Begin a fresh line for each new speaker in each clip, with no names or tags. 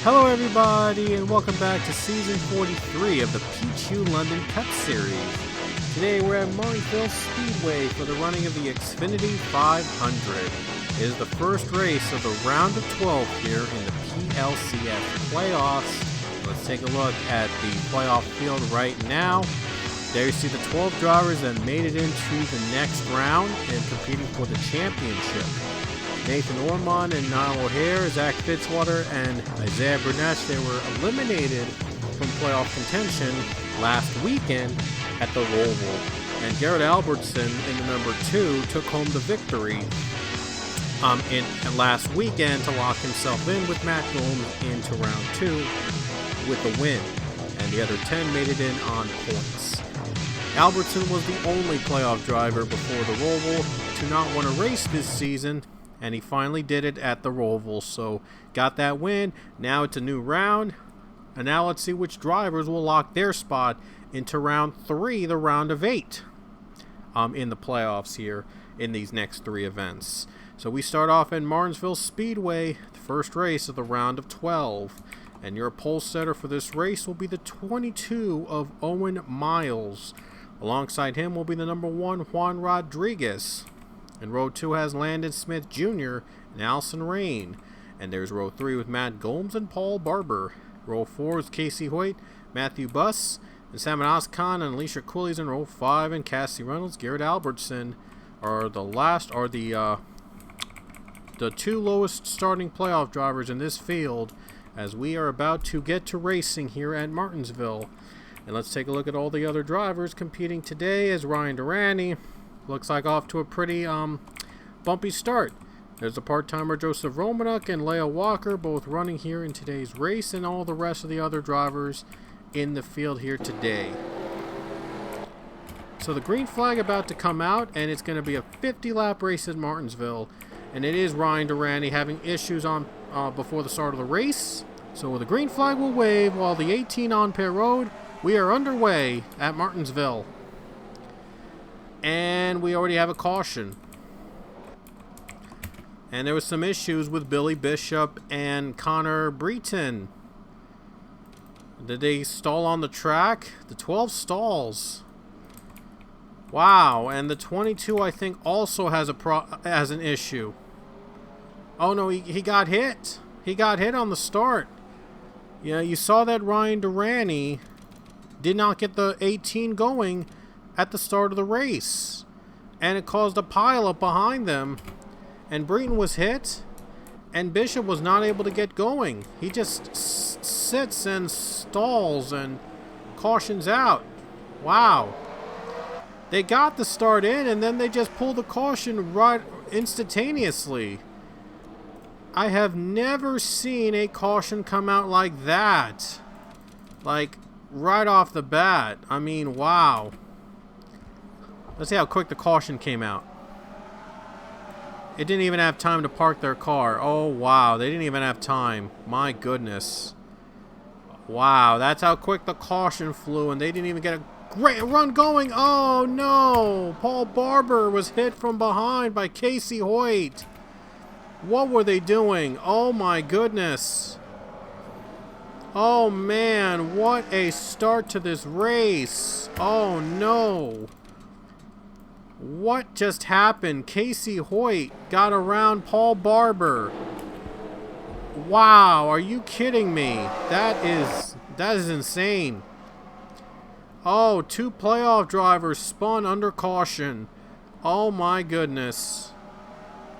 Hello everybody, and welcome back to Season 43 of the Pichu London Cup Series. Today we're at Martinsville Speedway for the running of the Xfinity 500. It is the first race of the round of 12 here in the PLCS playoffs. Let's take a look at the playoff field right now. There you see the 12 drivers that made it into the next round and competing for the championship. Nathan Ormond and Niall O'Hare, Zach Fitzwater, and Isaiah Burnett, they were eliminated from playoff contention last weekend at the Roval. And Garrett Albertson in the number 2 took home the victory in last weekend to lock himself in with Matt Gomes into round 2 with a win. And the other 10 made it in on points. Albertson was the only playoff driver before the Roval to not win a race this season, and he finally did it at the Roval, so got that win. Now it's a new round, and now let's see which drivers will lock their spot into round 3, the round of 8, in the playoffs here in these next 3 events. So we start off in Martinsville Speedway, the first race of the round of 12, and your pole setter for this race will be the 22 of Owen Miles. Alongside him will be the number 1 Juan Rodriguez. And row 2 has Landon Smith Jr. and Allison Rain. And there's row 3 with Matt Gomes and Paul Barber. Row 4 is Casey Hoyt, Matthew Buss, and Salman Khan and Alicia Cooley's in row 5. And Cassie Reynolds, Garrett Albertson are the 2 lowest starting playoff drivers in this field, as we are about to get to racing here at Martinsville. And let's take a look at all the other drivers competing today. As Ryan Durante looks like off to a pretty bumpy start. There's the part-timer Joseph Romanuk and Leah Walker both running here in today's race, and all the rest of the other drivers in the field here today. So the green flag about to come out, and it's going to be a 50-lap race at Martinsville, and it is Ryan Durante having issues on before the start of the race. So the green flag will wave while the 18 on pit road. We are underway at Martinsville. And we already have a caution. And there was some issues with Billy Bishop and Connor Breton. Did they stall on the track? The 12 stalls. Wow, and the 22 I think also has an issue. Oh no, he got hit. He got hit on the start. Yeah, you saw that Ryan Durante did not get the 18 going at the start of the race, and it caused a pileup behind them, and Breton was hit, and Bishop was not able to get going. He just sits and stalls and cautions out. Wow. They got the start in, and then they just pulled the caution right instantaneously. I have never seen a caution come out like that. Like, right off the bat. I mean, wow. Let's see how quick the caution came out. It didn't even have time to park their car. Oh, wow. They didn't even have time. My goodness. Wow. That's how quick the caution flew, and they didn't even get a great run going. Oh, no. Paul Barber was hit from behind by Casey Hoyt. What were they doing? Oh, my goodness. Oh, man. What a start to this race. Oh, no. What just happened? Casey Hoyt got around Paul Barber. Wow, are you kidding me? That is insane. Oh, 2 playoff drivers spun under caution. Oh my goodness.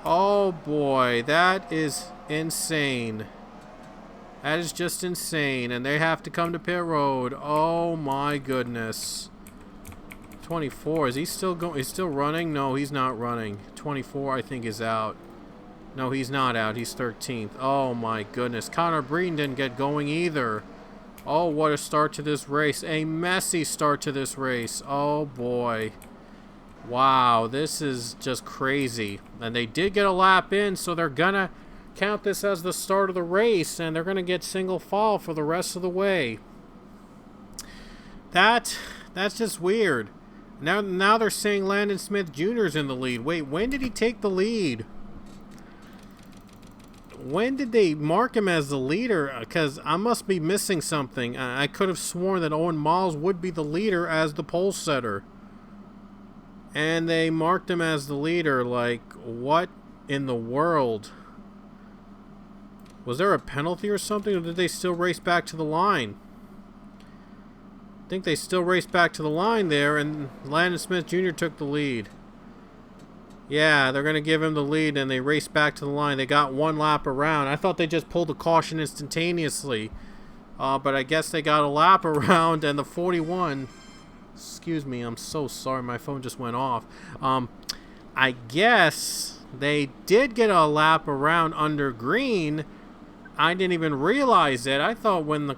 Oh boy, that is insane. That is just insane, and they have to come to pit road. Oh my goodness. 24. Is he still going? He's still running? No, he's not running. 24, I think, is out. No, he's not out. He's 13th. Oh, my goodness. Connor Breen didn't get going either. Oh, what a start to this race. A messy start to this race. Oh, boy. Wow, this is just crazy. And they did get a lap in, so they're going to count this as the start of the race, and they're going to get single file for the rest of the way. That's just weird. Now they're saying Landon Smith Jr. is in the lead. Wait, when did he take the lead? When did they mark him as the leader? Because I must be missing something. I could have sworn that Owen Miles would be the leader as the pole setter. And they marked him as the leader. Like, what in the world? Was there a penalty or something? Or did they still race back to the line? I think they still raced back to the line there, and Landon Smith Jr. took the lead. Yeah, they're going to give him the lead, and they raced back to the line. They got one lap around. I thought they just pulled the caution instantaneously. But I guess they got a lap around, and the 41... Excuse me, I'm so sorry. My phone just went off. I guess they did get a lap around under green. I didn't even realize it. I thought when the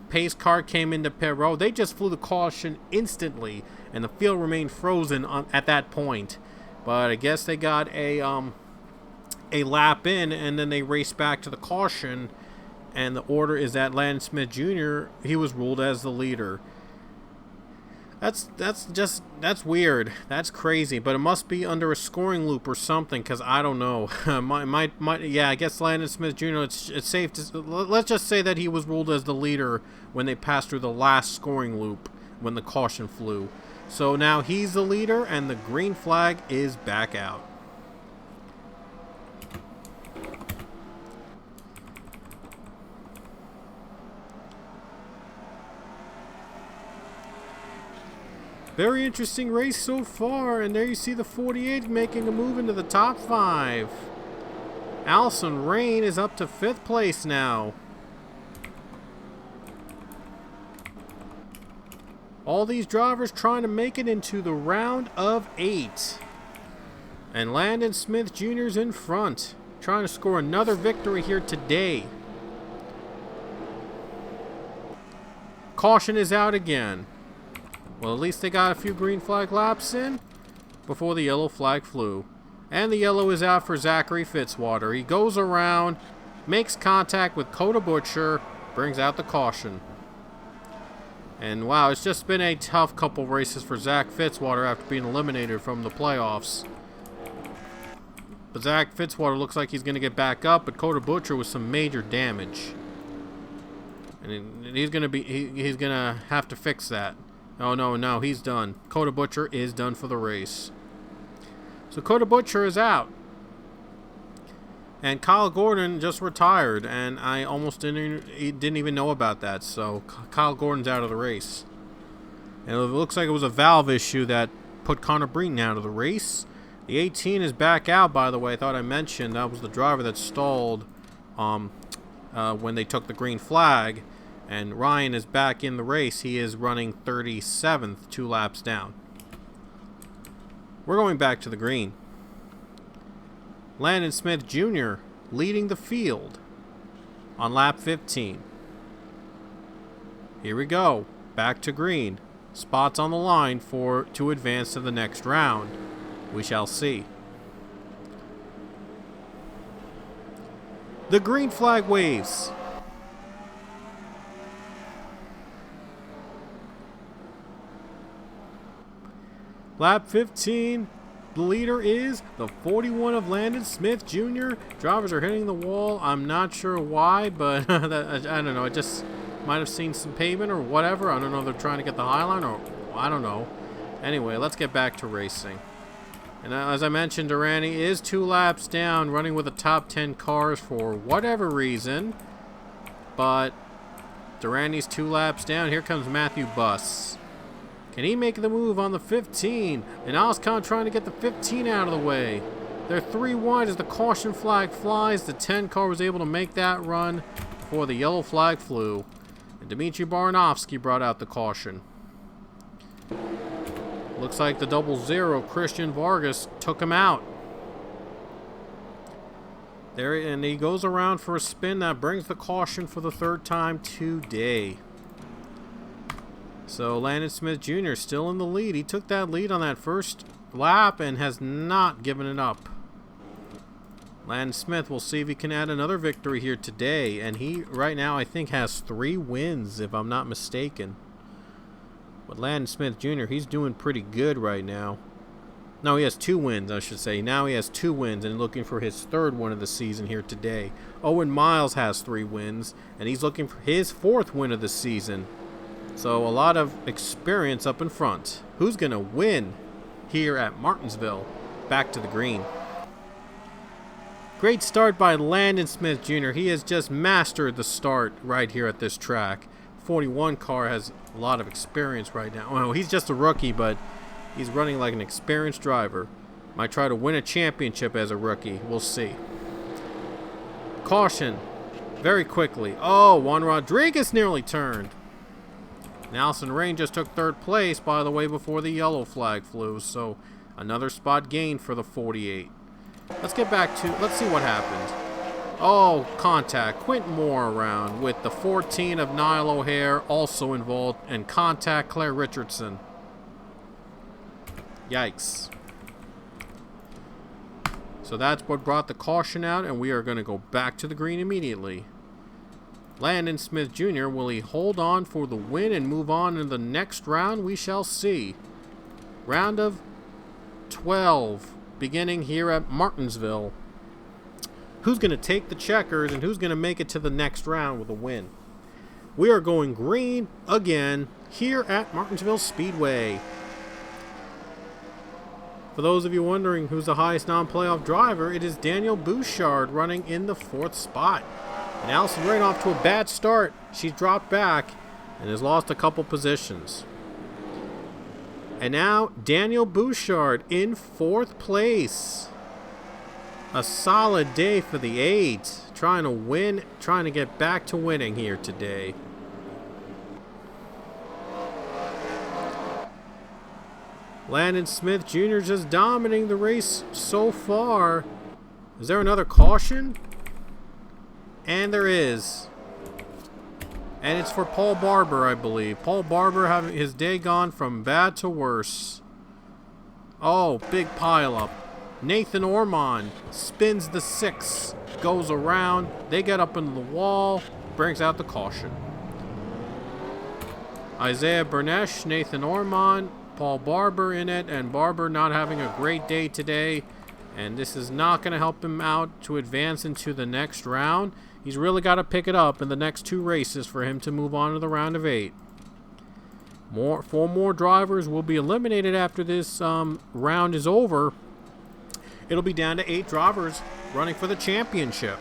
pace car came into pit road, they just flew the caution instantly, and the field remained frozen at that point. But I guess they got a lap in, and then they raced back to the caution, and the order is that Landon Smith Jr., he was ruled as the leader. That's weird. That's crazy. But it must be under a scoring loop or something, because I don't know. Yeah, I guess Landon Smith Jr., it's safe to... Let's just say that he was ruled as the leader when they passed through the last scoring loop when the caution flew. So now he's the leader, and the green flag is back out. Very interesting race so far, and there you see the 48 making a move into the top 5. Allison Rain is up to 5th place now. All these drivers trying to make it into the round of 8. And Landon Smith Jr. is in front, trying to score another victory here today. Caution is out again. Well, at least they got a few green flag laps in before the yellow flag flew. And the yellow is out for Zachary Fitzwater. He goes around, makes contact with Coda Butcher, brings out the caution. And wow, it's just been a tough couple races for Zach Fitzwater after being eliminated from the playoffs. But Zach Fitzwater looks like he's going to get back up, but Coda Butcher with some major damage. And he's going to have to fix that. Oh, no, he's done. Coda Butcher is done for the race. So Coda Butcher is out. And Kyle Gordon just retired, and I almost didn't even know about that. So Kyle Gordon's out of the race. And it looks like it was a valve issue that put Connor Breen out of the race. The 18 is back out, by the way. I thought I mentioned that was the driver that stalled when they took the green flag. And Ryan is back in the race. He is running 37th, 2 laps down. We're going back to the green. Landon Smith Jr. leading the field on lap 15. Here we go. Back to green. Spots on the line to advance to the next round. We shall see. The green flag waves. Lap 15, the leader is the 41 of Landon Smith Jr. Drivers are hitting the wall. I'm not sure why, but I don't know. I just might have seen some pavement or whatever. I don't know if they're trying to get the high line or I don't know. Anyway, let's get back to racing. And as I mentioned, Durrani is 2 laps down, running with the top 10 cars for whatever reason. But Durrani's 2 laps down. Here comes Matthew Buss. Can he make the move on the 15? And Oscon trying to get the 15 out of the way. They're 3 wide as the caution flag flies. The 10 car was able to make that run before the yellow flag flew. And Dmitry Baranovsky brought out the caution. Looks like the 00 Christian Vargas took him out. There, and he goes around for a spin that brings the caution for the third time today. So Landon Smith Jr. still in the lead. He took that lead on that first lap and has not given it up. Landon Smith, we'll see if he can add another victory here today. And he, right now, I think has 3 wins, if I'm not mistaken. But Landon Smith Jr., he's doing pretty good right now. No, he has 2 wins, I should say. Now he has 2 wins and looking for his 3rd win of the season here today. Owen Miles has 3 wins, and he's looking for his 4th win of the season. So a lot of experience up in front. Who's going to win here at Martinsville? Back to the green. Great start by Landon Smith Jr. He has just mastered the start right here at this track. 41 car has a lot of experience right now. Well, he's just a rookie, but he's running like an experienced driver. Might try to win a championship as a rookie. We'll see. Caution. Very quickly. Oh, Juan Rodriguez nearly turned. Nelson Rain just took 3rd place, by the way, before the yellow flag flew. So another spot gained for the 48. Let's get back to, let's see what happened. Oh, contact. Quentin Moore around with the 14 of Niall O'Hare also involved, and contact Claire Richardson. Yikes. So that's what brought the caution out, and we are going to go back to the green immediately. Landon Smith Jr., will he hold on for the win and move on in the next round? We shall see. Round of 12, beginning here at Martinsville. Who's going to take the checkers and who's going to make it to the next round with a win? We are going green again here at Martinsville Speedway. For those of you wondering who's the highest non-playoff driver, it is Danielle Bouchard running in the 4th spot. And Allison Rain off to a bad start. She's dropped back and has lost a couple positions. And now Danielle Bouchard in 4th place. A solid day for the 8. Trying to win, trying to get back to winning here today. Landon Smith Jr. just dominating the race so far. Is there another caution? And there is. And it's for Paul Barber, I believe. Paul Barber having his day gone from bad to worse. Oh, big pileup. Nathan Ormond spins the 6. Goes around. They get up into the wall. Brings out the caution. Isaiah Bernesh, Nathan Ormond, Paul Barber in it. And Barber not having a great day today. And this is not going to help him out to advance into the next round. He's really got to pick it up in the next 2 races for him to move on to the round of 8. 4 more drivers will be eliminated after this round is over. It'll be down to 8 drivers running for the championship.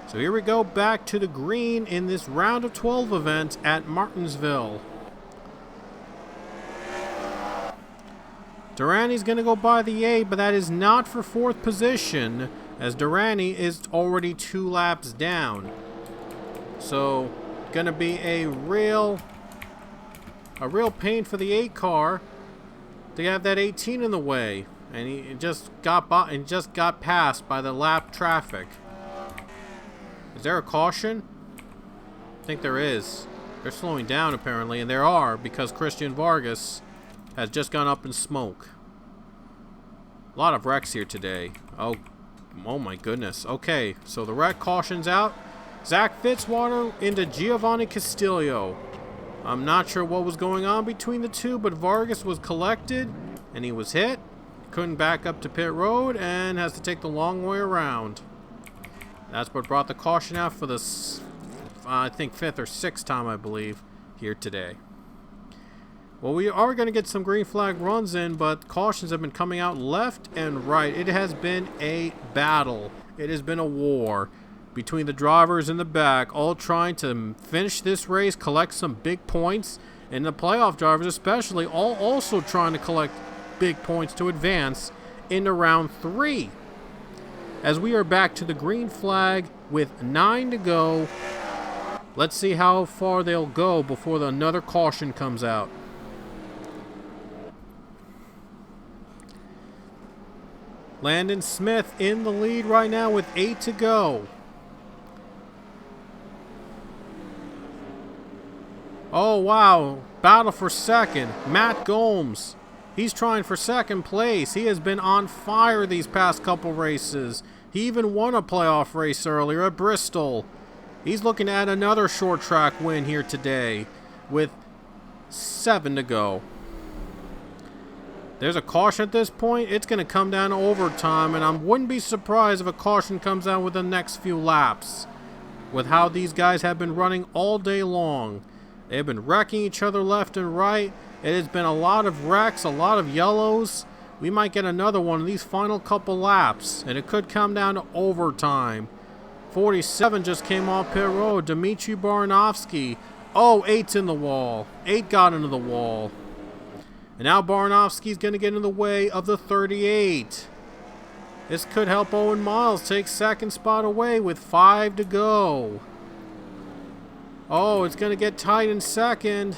So here we go back to the green in this round of 12 event at Martinsville. Durrani's going to go by the 8, but that is not for 4th position, as Durrani is already 2 laps down. So, going to be a real pain for the 8 car to have that 18 in the way, and he just got passed by the lap traffic. Is there a caution? I think there is. They're slowing down apparently, and there are, because Christian Vargas has just gone up in smoke. A lot of wrecks here today. Oh my goodness. Okay, so the wreck caution's out. Zach Fitzwater into Giovanni Castillo. I'm not sure what was going on between the two, but Vargas was collected and he was hit. Couldn't back up to pit road and has to take the long way around. That's what brought the caution out for the, I think, 5th or 6th time, I believe, here today. Well, we are going to get some green flag runs in, but cautions have been coming out left and right. It has been a battle. It has been a war between the drivers in the back, all trying to finish this race, collect some big points, and the playoff drivers especially, all also trying to collect big points to advance into round 3. As we are back to the green flag with 9 to go, let's see how far they'll go before another caution comes out. Landon Smith in the lead right now with 8 to go. Oh, wow. Battle for second. Matt Gomes. He's trying for second place. He has been on fire these past couple races. He even won a playoff race earlier at Bristol. He's looking at another short track win here today with 7 to go. There's a caution at this point. It's going to come down to overtime, and I wouldn't be surprised if a caution comes out with the next few laps. With how these guys have been running all day long. They've been wrecking each other left and right. It has been a lot of wrecks, a lot of yellows. We might get another one in these final couple laps, and it could come down to overtime. 47 just came off pit road. Dmitry Baranovsky. Oh, 8's in the wall. 8 got into the wall. And now Baranovsky's going to get in the way of the 38. This could help Owen Miles take second spot away with 5 to go. Oh, it's going to get tight in second.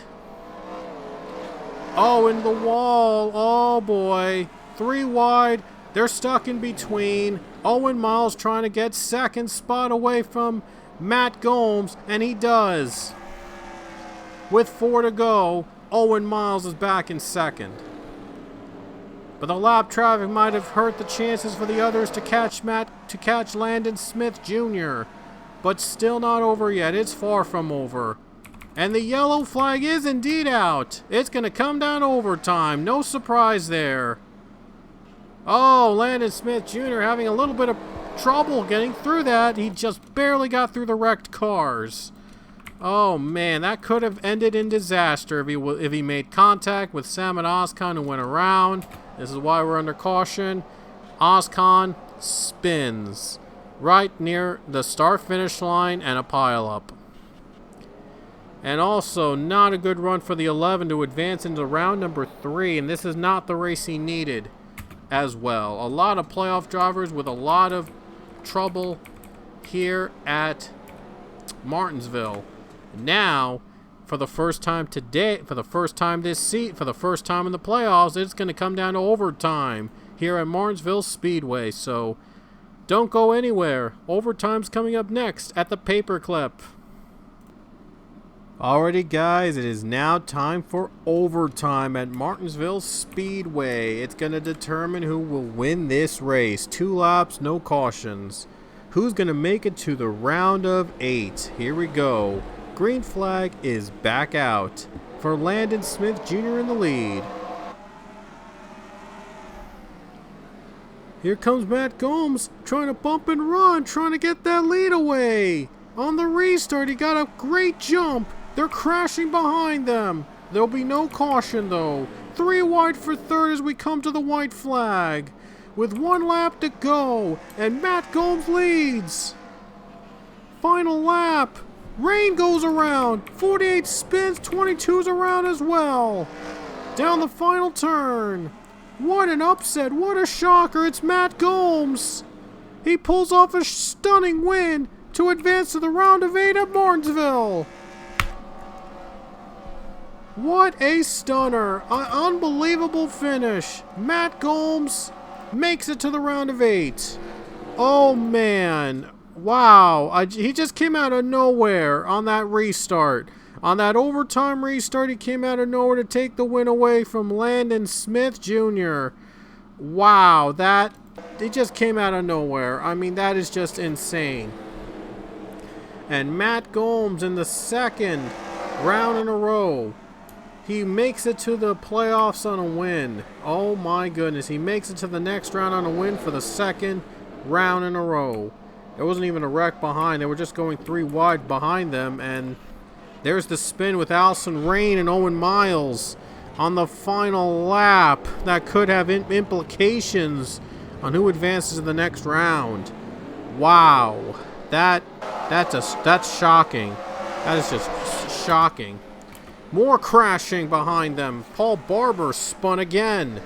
Oh, in the wall. Oh, boy. 3 wide. They're stuck in between. Owen Miles trying to get second spot away from Matt Gomes, and he does. With 4 to go, Owen Miles is back in second. But the lap traffic might have hurt the chances for the others to catch Landon Smith Jr., but still not over yet. It's far from over. And the yellow flag is indeed out. It's going to come down to overtime. No surprise there. Oh, Landon Smith Jr. having a little bit of trouble getting through that. He just barely got through the wrecked cars. Oh, man, that could have ended in disaster if he made contact with Sam and Ozcon who went around. This is why we're under caution. Ozcon spins right near the start-finish line and a pileup. And also, not a good run for the 11 to advance into round number 3, and this is not the race he needed as well. A lot of playoff drivers with a lot of trouble here at Martinsville. Now, for the first time today, for the first time this seat, for the first time in the playoffs, it's going to come down to overtime here at Martinsville Speedway. So, don't go anywhere. Overtime's coming up next at the Paperclip. Alrighty guys, it is now time for overtime at Martinsville Speedway. It's going to determine who will win this race. 2 laps, no cautions. Who's going to make it to the round of 8? Here we go. Green flag is back out for Landon Smith Jr. in the lead. Here comes Matt Gomes trying to bump and run, trying to get that lead away. On the restart, he got a great jump. They're crashing behind them. There'll be no caution though. 3 wide for third as we come to the white flag. With 1 lap to go, and Matt Gomes leads. Final lap. Rain goes around. 48 spins, 22's around as well. Down the final turn. What an upset. What a shocker. It's Matt Gomes. He pulls off a stunning win to advance to the round of 8 at Martinsville. What a stunner. An unbelievable finish. Matt Gomes makes it to the round of 8. Oh, man. Wow. He just came out of nowhere on that restart. On that overtime restart, he came out of nowhere to take the win away from Landon Smith Jr. Wow. It just came out of nowhere. I mean, that is just insane. And Matt Gomes in the second round in a row. He makes it to the playoffs on a win. Oh my goodness. He makes it to the next round on a win for the second round in a row. There wasn't even a wreck behind. They were just going 3 wide behind them. And there's the spin with Allison Rain and Owen Miles on the final lap. That could have implications on who advances to the next round. Wow. That's shocking. That is just shocking. More crashing behind them. Paul Barber spun again.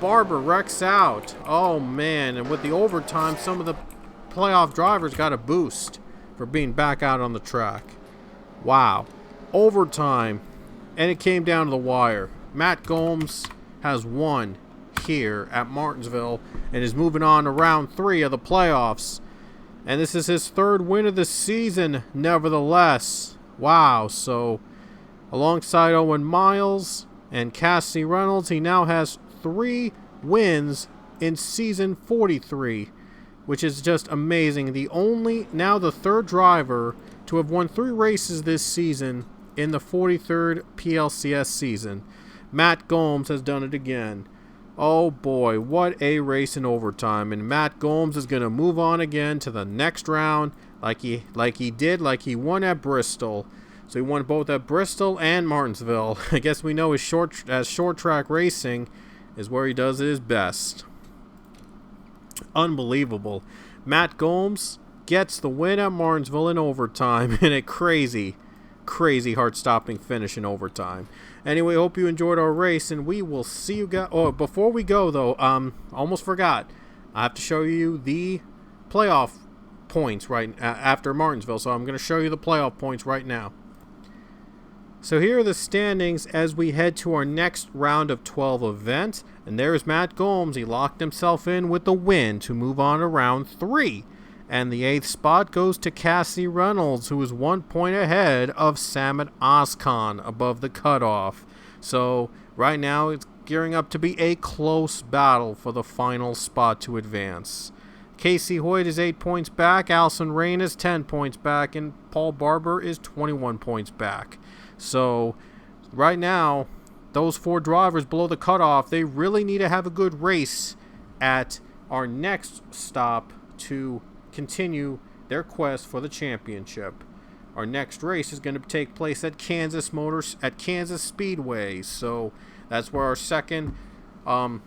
Barber wrecks out. Oh, man. And with the overtime, some of the playoff drivers got a boost for being back out on the track. Wow. Overtime. And it came down to the wire. Matt Gomes has won here at Martinsville and is moving on to round 3 of the playoffs. And this is his 3rd win of the season, nevertheless. Wow, so alongside Owen Miles and Cassie Reynolds, he now has 3 wins in season 43, which is just amazing. Now the 3rd driver to have won 3 races this season in the 43rd PLCS season. Matt Gomes has done it again. Oh boy, what a race in overtime. And Matt Gomes is going to move on again to the next round like he won at Bristol. So he won both at Bristol and Martinsville. I guess we know his short track racing is where he does his best. Unbelievable. Matt Gomes gets the win at Martinsville in overtime in a crazy heart-stopping finish in overtime. Anyway, hope you enjoyed our race, and we will see you guys. Oh, before we go though, almost forgot. I have to show you the playoff points right after Martinsville. So I'm going to show you the playoff points right now. So here are the standings as we head to our next round of 12 event. And there's Matt Gomes. He locked himself in with the win to move on to round 3. And the 8th spot goes to Cassie Reynolds, who is 1 point ahead of Samet Ozkan above the cutoff. So right now it's gearing up to be a close battle for the final spot to advance. Casey Hoyt is 8 points back, Allison Rain is 10 points back, and Paul Barber is 21 points back. So right now, those 4 drivers below the cutoff, they really need to have a good race at our next stop to continue their quest for the championship. Our next race is going to take place at Kansas Speedway. So that's where our second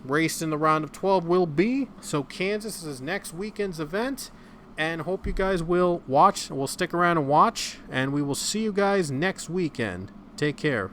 race in the round of 12 will be. So Kansas is next weekend's event, and hope you guys will watch. We'll stick around and watch, and we will see you guys next weekend. Take care.